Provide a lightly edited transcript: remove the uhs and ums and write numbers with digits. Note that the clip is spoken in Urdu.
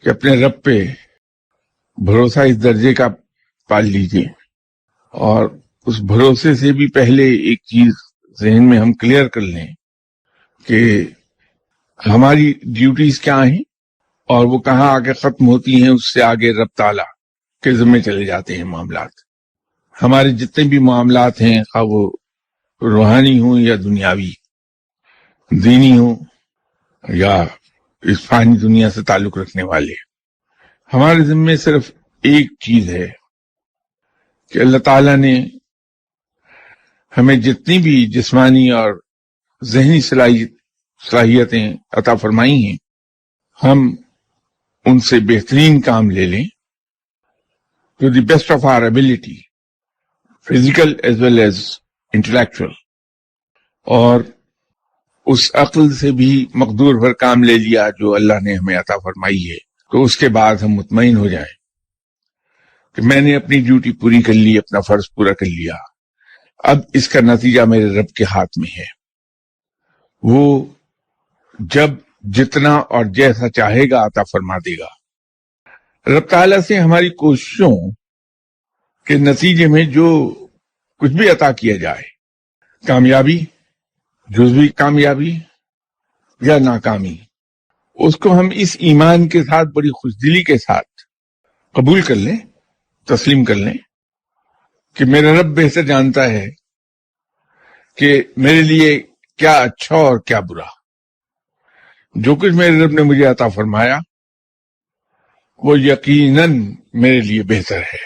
کہ اپنے رب پہ بھروسہ اس درجے کا پال لیجیے، اور اس بھروسے سے بھی پہلے ایک چیز ذہن میں ہم کلیئر کر لیں کہ ہماری ڈیوٹیز کیا ہیں اور وہ کہاں آگے ختم ہوتی ہیں، اس سے آگے رب تعالیٰ کے ذمے چلے جاتے ہیں معاملات۔ ہمارے جتنے بھی معاملات ہیں، خواہ وہ روحانی ہوں یا دنیاوی، دینی ہوں یا اس فانی دنیا سے تعلق رکھنے والے، ہمارے ذمے صرف ایک چیز ہے کہ اللہ تعالیٰ نے ہمیں جتنی بھی جسمانی اور ذہنی صلاحیتیں عطا فرمائی ہیں، ہم ان سے بہترین کام لے لیں to the best of our ability, physical as well as intellectual, اور اس عقل سے بھی مقدور بھر کام لے لیا جو اللہ نے ہمیں عطا فرمائی ہے، تو اس کے بعد ہم مطمئن ہو جائیں کہ میں نے اپنی ڈیوٹی پوری کر لی، اپنا فرض پورا کر لیا، اب اس کا نتیجہ میرے رب کے ہاتھ میں ہے۔ وہ جب جتنا اور جیسا چاہے گا عطا فرما دے گا۔ رب تعالیٰ سے ہماری کوششوں کے نتیجے میں جو کچھ بھی عطا کیا جائے، کامیابی، جزوی کامیابی یا ناکامی، اس کو ہم اس ایمان کے ساتھ بڑی خوشدلی کے ساتھ قبول کر لیں، تسلیم کر لیں کہ میرا رب بہتر جانتا ہے کہ میرے لیے کیا اچھا اور کیا برا۔ جو کچھ میرے رب نے مجھے عطا فرمایا وہ یقیناً میرے لیے بہتر ہے۔